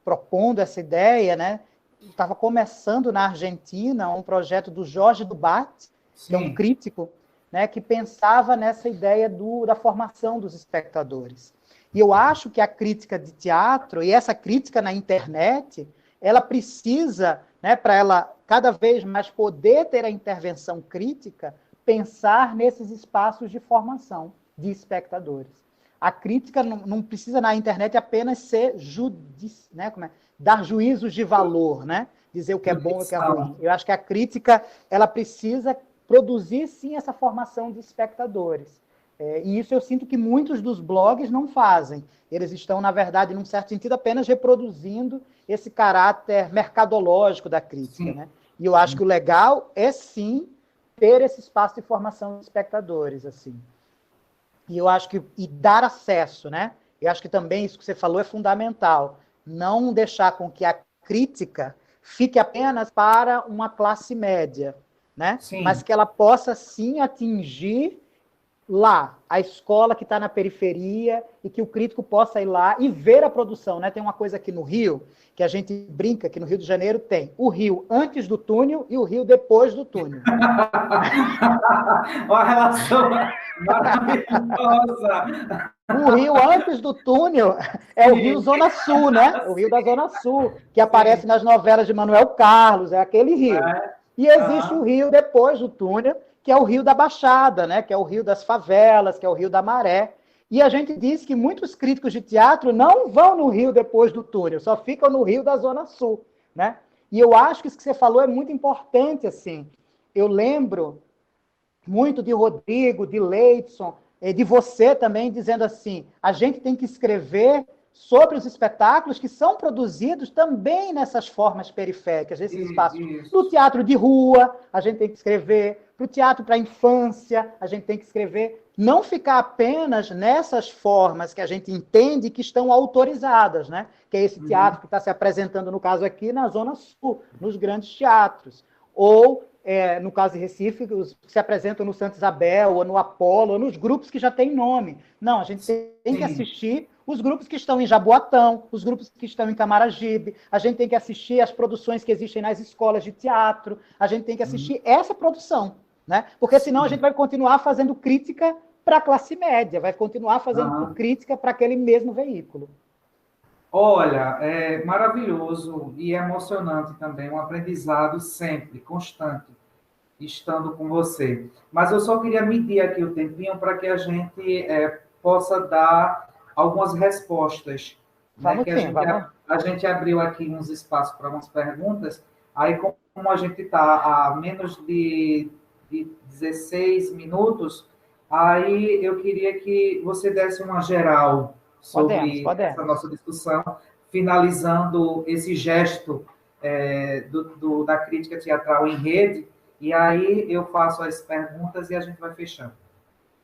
propondo essa ideia, né, estava começando na Argentina um projeto do Jorge Dubat, que é um Sim, crítico, né, que pensava nessa ideia da formação dos espectadores. E eu acho que a crítica de teatro, e essa crítica na internet, ela precisa, né, para ela cada vez mais poder ter a intervenção crítica, pensar nesses espaços de formação de espectadores. A crítica não precisa na internet apenas ser dar juízos de valor, né? Dizer o que é bom e o que é ruim. Eu acho que a crítica ela precisa produzir sim essa formação de espectadores. E isso eu sinto que muitos dos blogs não fazem. Eles estão, na verdade, num certo sentido, apenas reproduzindo esse caráter mercadológico da crítica, sim. né? E eu acho que o legal é sim ter esse espaço de formação de espectadores, assim. E eu acho que e dar acesso, né? Eu acho que também isso que você falou é fundamental. Não deixar com que a crítica fique apenas para uma classe média, né? Mas Sim. que ela possa sim atingir lá, a escola que está na periferia, e que o crítico possa ir lá e ver a produção, né? Tem uma coisa aqui no Rio, que a gente brinca, que no Rio de Janeiro tem o rio antes do túnel e o rio depois do túnel. Uma relação maravilhosa. O rio antes do túnel é o rio Sim, Zona Sul, né? O rio da Zona Sul, que sim. aparece nas novelas de Manuel Carlos, é aquele rio. É. E existe o Aham. rio depois do túnel, que é o rio da Baixada, né? Que é o rio das favelas, que é o rio da Maré. E a gente diz que muitos críticos de teatro não vão no rio depois do túnel, só ficam no rio da Zona Sul, né? E eu acho que isso que você falou é muito importante, assim. Eu lembro muito de Rodrigo, de Leidson, de você também, dizendo assim: a gente tem que escrever sobre os espetáculos que são produzidos também nessas formas periféricas, nesses espaços. No Isso. teatro de rua, a gente tem que escrever, para o teatro para a infância, a gente tem que escrever. Não ficar apenas nessas formas que a gente entende que estão autorizadas, né? Que é esse teatro Uhum. que está se apresentando, no caso aqui, na Zona Sul, nos grandes teatros. Ou no caso de Recife, os que se apresentam no Santa Isabel, ou no Apolo, ou nos grupos que já têm nome. Não, a gente tem que Sim. assistir os grupos que estão em Jaboatão, os grupos que estão em Camaragibe, a gente tem que assistir as produções que existem nas escolas de teatro, a gente tem que Uhum. assistir essa produção, né? Porque senão a gente Sim. vai continuar fazendo crítica para a classe média, vai continuar fazendo Aham. crítica para aquele mesmo veículo. Olha, é maravilhoso e emocionante também, um aprendizado sempre, constante, estando com você. Mas eu só queria medir aqui o tempinho para que a gente possa dar algumas respostas, né? Vamos Que sim, vamos. a gente abriu aqui uns espaços para umas perguntas, aí como a gente está a menos de 16 minutos, aí eu queria que você desse uma geral Podemos, sobre essa podemos. nossa discussão, finalizando esse gesto da crítica teatral em rede, e aí eu faço as perguntas e a gente vai fechando.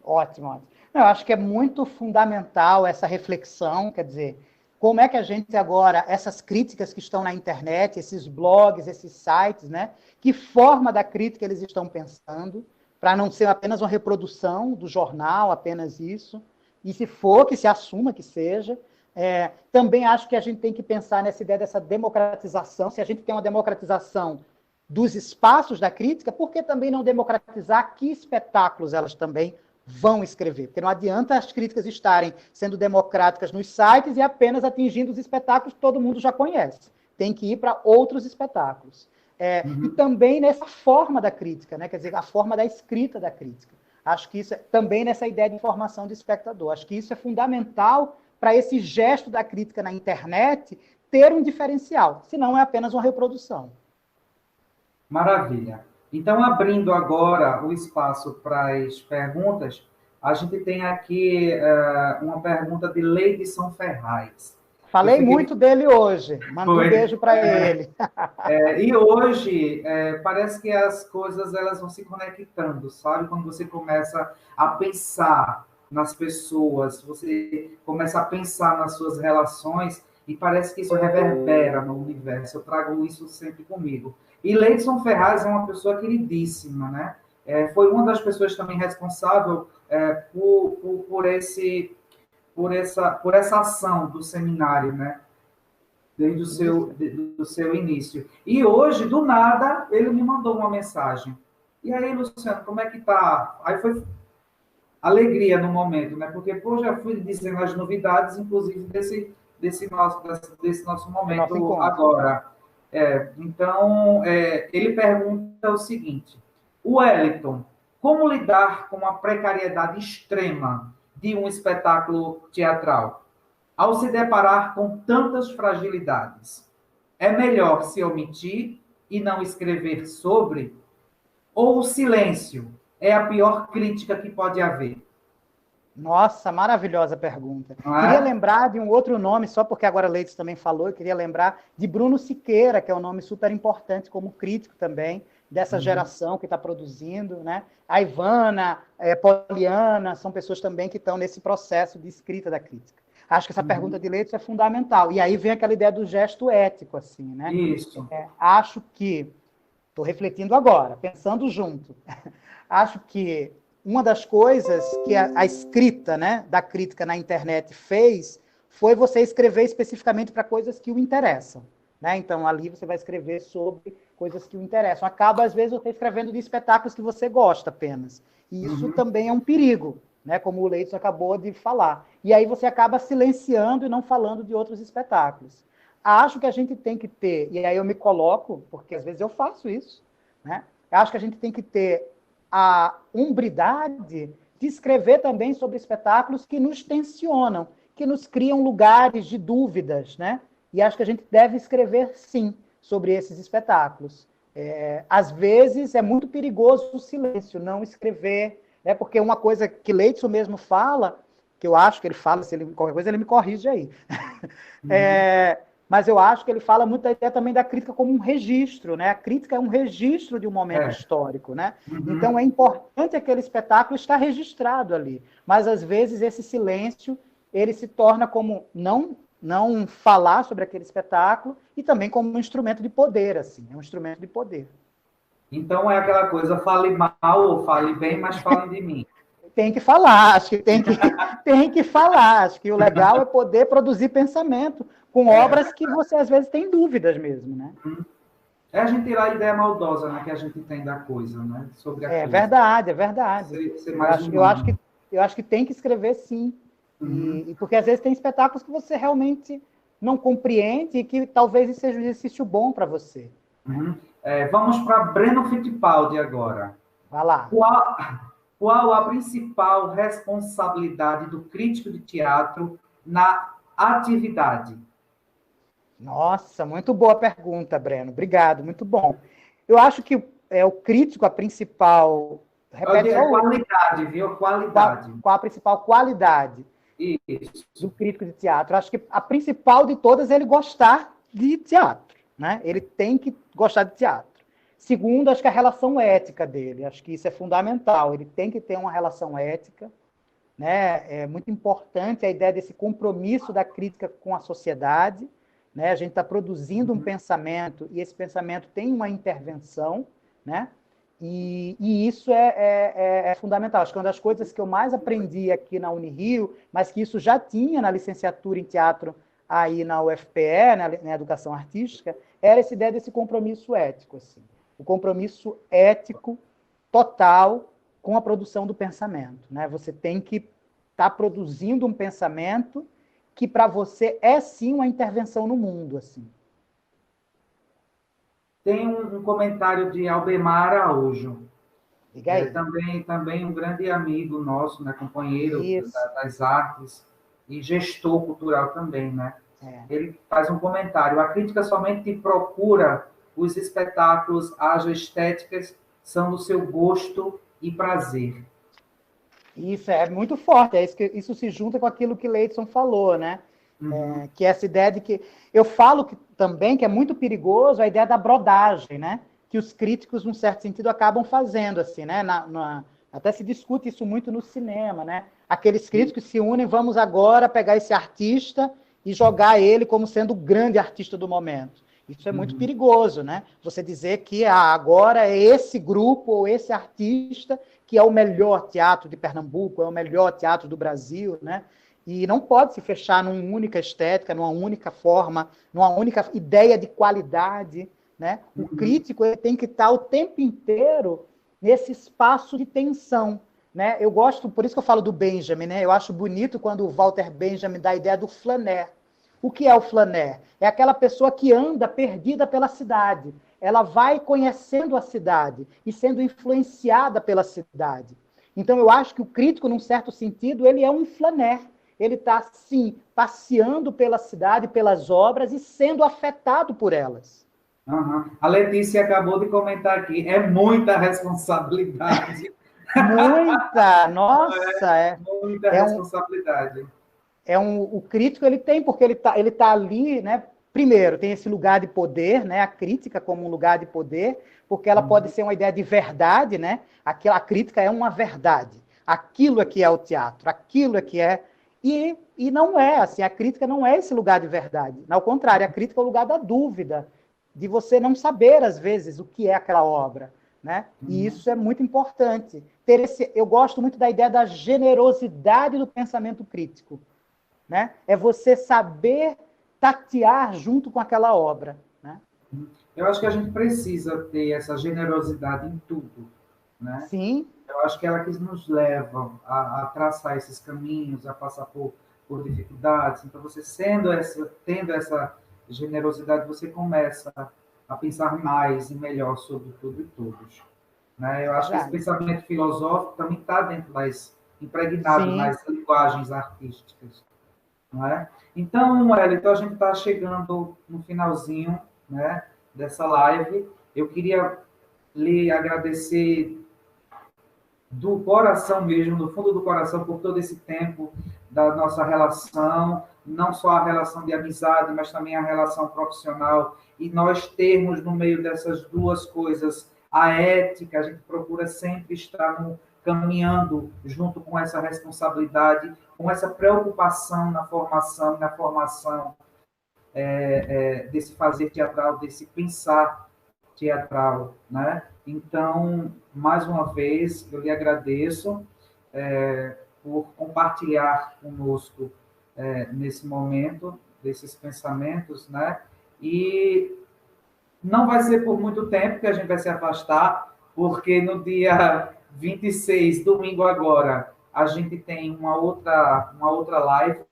Ótimo, ótimo. Não, eu acho que é muito fundamental essa reflexão, quer dizer, como é que a gente agora, essas críticas que estão na internet, esses blogs, esses sites, né, que forma da crítica eles estão pensando, para não ser apenas uma reprodução do jornal, apenas isso, e se for, que se assuma que seja. Também acho que a gente tem que pensar nessa ideia dessa democratização, se a gente tem uma democratização dos espaços da crítica, por que também não democratizar que espetáculos elas também vão escrever, porque não adianta as críticas estarem sendo democráticas nos sites e apenas atingindo os espetáculos que todo mundo já conhece. Tem que ir para outros espetáculos. E também nessa forma da crítica, né? Quer dizer, a forma da escrita da crítica. Acho que isso também nessa ideia de formação do espectador. Acho que isso é fundamental para esse gesto da crítica na internet ter um diferencial, senão é apenas uma reprodução. Maravilha. Então, abrindo agora o espaço para as perguntas, a gente tem aqui uma pergunta de Leidson Ferraz. Falei muito dele hoje, manda um beijo para ele. E hoje, parece que as coisas elas vão se conectando, sabe? Quando você começa a pensar nas pessoas, você começa a pensar nas suas relações, e parece que isso reverbera no universo. Eu trago isso sempre comigo. E Leidson Ferraz é uma pessoa queridíssima, né? Foi uma das pessoas também responsável por essa ação do seminário, né? Desde do seu início. E hoje, do nada, ele me mandou uma mensagem. E aí, Luciano, como é que tá? Aí foi alegria no momento, né? Porque, pô, já fui dizendo as novidades, inclusive desse nosso momento agora. Então, ele pergunta o seguinte: Wellington, como lidar com a precariedade extrema de um espetáculo teatral? Ao se deparar com tantas fragilidades, é melhor se omitir e não escrever sobre? Ou o silêncio é a pior crítica que pode haver? Nossa, maravilhosa pergunta. Não Queria é? lembrar de um outro nome, só porque agora Leites também falou, eu queria lembrar de Bruno Siqueira, que é um nome super importante como crítico também, dessa geração que está produzindo, né? A Ivana, Poliana, são pessoas também que estão nesse processo de escrita da crítica. Acho que essa pergunta de Leites é fundamental. E aí vem aquela ideia do gesto ético, assim, né? Isso. Acho que, estou refletindo agora, pensando junto, acho que uma das coisas que a escrita, né, da crítica na internet fez foi você escrever especificamente para coisas que o interessam. Né? Então, ali você vai escrever sobre coisas que o interessam. Acaba, às vezes, você escrevendo de espetáculos que você gosta apenas. E isso também é um perigo, né? Como o Leitos acabou de falar. E aí você acaba silenciando e não falando de outros espetáculos. Acho que a gente tem que ter, e aí eu me coloco, porque às vezes eu faço isso, né? Acho que a gente tem que ter a umbridade de escrever também sobre espetáculos que nos tensionam, que nos criam lugares de dúvidas, né? E acho que a gente deve escrever, sim, sobre esses espetáculos. Às vezes é muito perigoso o silêncio, não escrever, né? Porque uma coisa que Leitson mesmo fala, que eu acho que ele fala, se ele qualquer coisa ele me corrige aí, mas eu acho que ele fala muito da ideia também da crítica como um registro, né? A crítica é um registro de um momento histórico, né? Então é importante aquele espetáculo estar registrado ali, mas às vezes esse silêncio ele se torna como não falar sobre aquele espetáculo e também como um instrumento de poder, assim, é um instrumento de poder. Então é aquela coisa, fale mal ou fale bem, mas fale de mim. Tem que falar, acho que tem que falar, acho que o legal é poder produzir pensamento com obras que você às vezes tem dúvidas mesmo, né? É a gente tirar a ideia maldosa, né, que a gente tem da coisa, né? Sobre a coisa. Verdade, é verdade. Ser mais eu acho que tem que escrever sim. E porque às vezes tem espetáculos que você realmente não compreende e que talvez seja um exercício bom para você. Vamos para Breno Fittipaldi agora. Vai lá. Qual a principal responsabilidade do crítico de teatro na atividade? Nossa, muito boa pergunta, Breno. Obrigado, muito bom. Eu acho que o crítico, a principal... Repete, qualidade, viu? Qualidade. Qual a principal qualidade do crítico de teatro? Eu acho que a principal de todas é ele gostar de teatro, né? Ele tem que gostar de teatro. Segundo, acho que a relação ética dele, acho que isso é fundamental. Ele tem que ter uma relação ética, né? É muito importante a ideia desse compromisso da crítica com a sociedade, né? A gente está produzindo um pensamento e esse pensamento tem uma intervenção, né? E isso é fundamental. Acho que uma das coisas que eu mais aprendi aqui na Unirio, mas que isso já tinha na licenciatura em teatro aí na UFPE, na Educação Artística, era essa ideia desse compromisso ético, assim. O compromisso ético total com a produção do pensamento, né? Você tem que estar produzindo um pensamento que para você é sim uma intervenção no mundo, assim. Tem um comentário de Albemar Araújo, Diga aí. também um grande amigo nosso, né, companheiro Isso. das artes e gestor cultural também, né? É. Ele faz um comentário: a crítica somente procura os espetáculos, as estéticas são do seu gosto e prazer. Isso é muito forte, isso se junta com aquilo que Leidson falou, né? Uhum. Que é essa ideia de que... Eu falo também que é muito perigoso a ideia da brodagem, né? Que os críticos, num certo sentido, acabam fazendo, assim, né? Até se discute isso muito no cinema, né? Aqueles críticos se unem, vamos agora pegar esse artista e jogar ele como sendo o grande artista do momento. Isso é muito perigoso, né? Você dizer que agora é esse grupo ou esse artista que é o melhor teatro de Pernambuco, é o melhor teatro do Brasil, né? E não pode se fechar numa única estética, numa única forma, numa única ideia de qualidade, né? O crítico ele tem que estar o tempo inteiro nesse espaço de tensão, né? Eu gosto, por isso que eu falo do Benjamin, né? Eu acho bonito quando o Walter Benjamin dá a ideia do flaner. O que é o flaner? É aquela pessoa que anda perdida pela cidade. Ela vai conhecendo a cidade e sendo influenciada pela cidade. Então, eu acho que o crítico, num certo sentido, ele é um flaner. Ele está, sim, passeando pela cidade, pelas obras e sendo afetado por elas. Uhum. A Letícia acabou de comentar aqui, é muita responsabilidade. Muita, nossa, Muita é um, responsabilidade. o crítico ele tem, porque ele tá ali, né? Primeiro, tem esse lugar de poder, né? A crítica como um lugar de poder, porque ela pode ser uma ideia de verdade, né? A crítica é uma verdade. Aquilo é que é o teatro, aquilo é que é. E não é assim, a crítica não é esse lugar de verdade. Ao contrário, a crítica é o lugar da dúvida, de você não saber, às vezes, o que é aquela obra. Né? E isso é muito importante. Eu gosto muito da ideia da generosidade do pensamento crítico. Né? É você saber tatear junto com aquela obra. Né? Eu acho que a gente precisa ter essa generosidade em tudo, né? Sim. Eu acho que ela que nos leva a traçar esses caminhos, a passar por dificuldades. Então, você tendo essa generosidade, você começa a pensar mais e melhor sobre tudo e todos. Né? Eu acho que esse Verdade. pensamento filosófico também está impregnado Sim. nas linguagens artísticas. Não é? Então, Wellington, a gente está chegando no finalzinho, né, dessa live. Eu queria lhe agradecer do coração mesmo, do fundo do coração, por todo esse tempo da nossa relação, não só a relação de amizade, mas também a relação profissional, e nós termos no meio dessas duas coisas a ética, a gente procura sempre estar caminhando junto com essa responsabilidade, com essa preocupação na formação desse fazer teatral, desse pensar teatral, né? Então, mais uma vez, eu lhe agradeço por compartilhar conosco nesse momento desses pensamentos, né? E não vai ser por muito tempo que a gente vai se afastar, porque no dia 26, domingo agora, a gente tem uma outra live,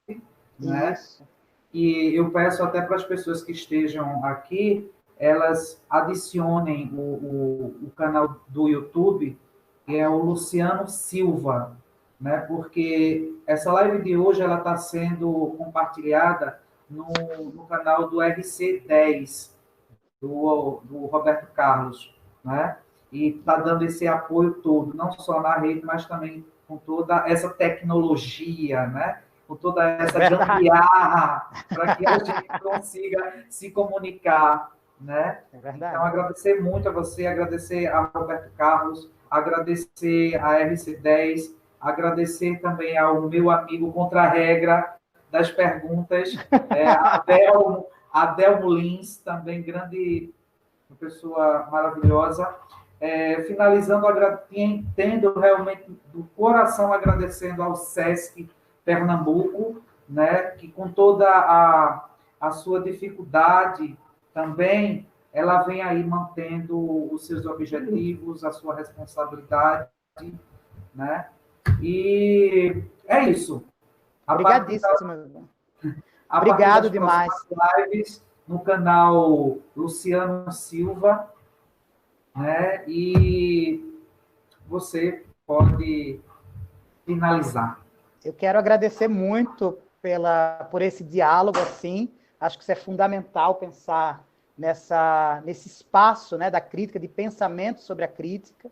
né? Isso. E eu peço até para as pessoas que estejam aqui, elas adicionem o canal do YouTube, que é o Luciano Silva, né? Porque essa live de hoje ela está sendo compartilhada no canal do RC10, do Roberto Carlos, né? E está dando esse apoio todo, não só na rede, mas também com toda essa tecnologia, né? Com toda essa gambiarra, para que a gente consiga se comunicar, né? É verdade. Então, agradecer muito a você, agradecer a Roberto Carlos, agradecer a RC10, agradecer também ao meu amigo contra-regra das perguntas, Adelmo Lins, também grande, uma pessoa maravilhosa. Finalizando, tendo realmente do coração agradecendo ao SESC Pernambuco, né, que com toda a sua dificuldade também, ela vem aí mantendo os seus objetivos, a sua responsabilidade, né? E é isso. Obrigadíssimo. Obrigado demais. Lives no canal Luciano Silva, né? E você pode finalizar. Eu quero agradecer muito por esse diálogo, assim. Acho que isso é fundamental pensar nesse espaço, né, da crítica, de pensamento sobre a crítica.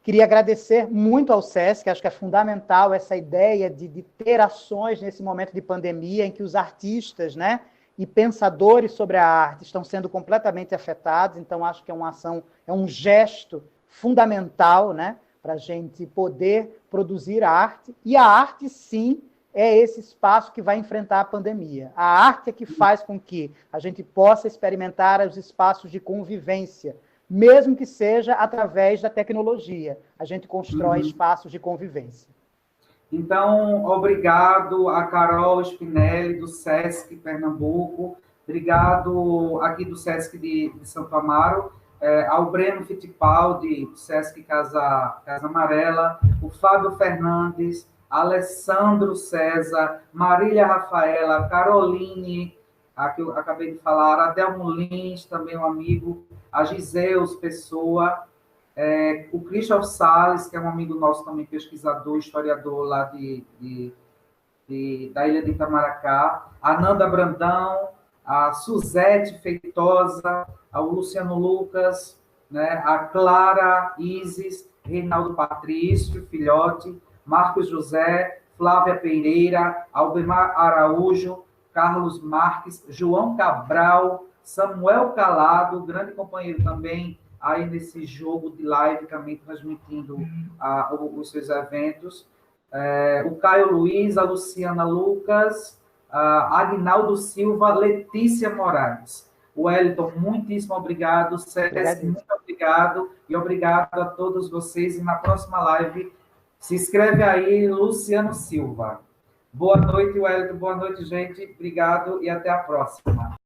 Queria agradecer muito ao SESC, acho que é fundamental essa ideia de ter ações nesse momento de pandemia, em que os artistas, né, e pensadores sobre a arte estão sendo completamente afetados, então acho que é uma ação, é um gesto fundamental, né, para a gente poder produzir arte, e a arte, sim, é esse espaço que vai enfrentar a pandemia. A arte é que faz com que a gente possa experimentar os espaços de convivência, mesmo que seja através da tecnologia. A gente constrói espaços de convivência. Então, obrigado a Carol Spinelli, do SESC Pernambuco, obrigado aqui do SESC de Santo Amaro, ao Breno Fittipaldi, do SESC Casa Amarela, o Fábio Fernandes, Alessandro César, Marília Rafaela, Caroline, a que eu acabei de falar, Adelmo Lins, também um amigo, a Giseus Pessoa, o Christoph Salles, que é um amigo nosso também, pesquisador, historiador lá da Ilha de Itamaracá, a Nanda Brandão, a Suzete Feitosa, o Luciano Lucas, né, a Clara Isis, Reinaldo Patrício, filhote, Marcos José, Flávia Pereira, Albemar Araújo, Carlos Marques, João Cabral, Samuel Calado, grande companheiro também, aí nesse jogo de live, também transmitindo os seus eventos. O Caio Luiz, a Luciana Lucas, Agnaldo Silva, Letícia Moraes. Wellington, muitíssimo obrigado. César, muito obrigado. E obrigado a todos vocês. E na próxima live, se inscreve aí, Luciano Silva. Boa noite, Wellington. Boa noite, gente. Obrigado e até a próxima.